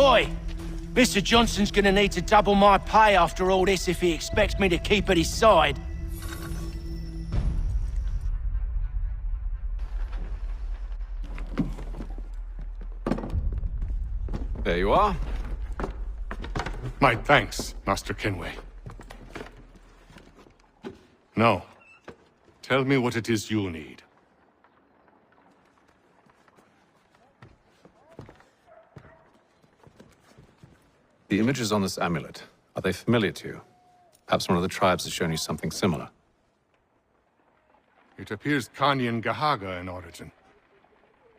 Oi! Mr. Johnson's gonna need to double my pay after all this if he expects me to keep at his side. There you are. My thanks, Master Kenway. Now, tell me what it is you need. The images on this amulet, are they familiar to you? Perhaps one of the tribes has shown you something similar. It appears Kanien'kehá in origin.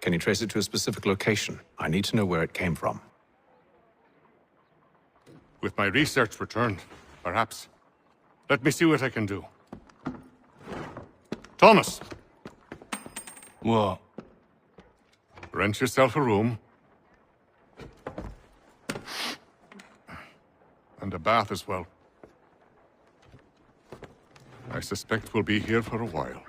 Can you trace it to a specific location? I need to know where it came from. With my research returned, perhaps. Let me see what I can do. Thomas! What? Rent yourself a room. And a bath as well. I suspect we'll be here for a while.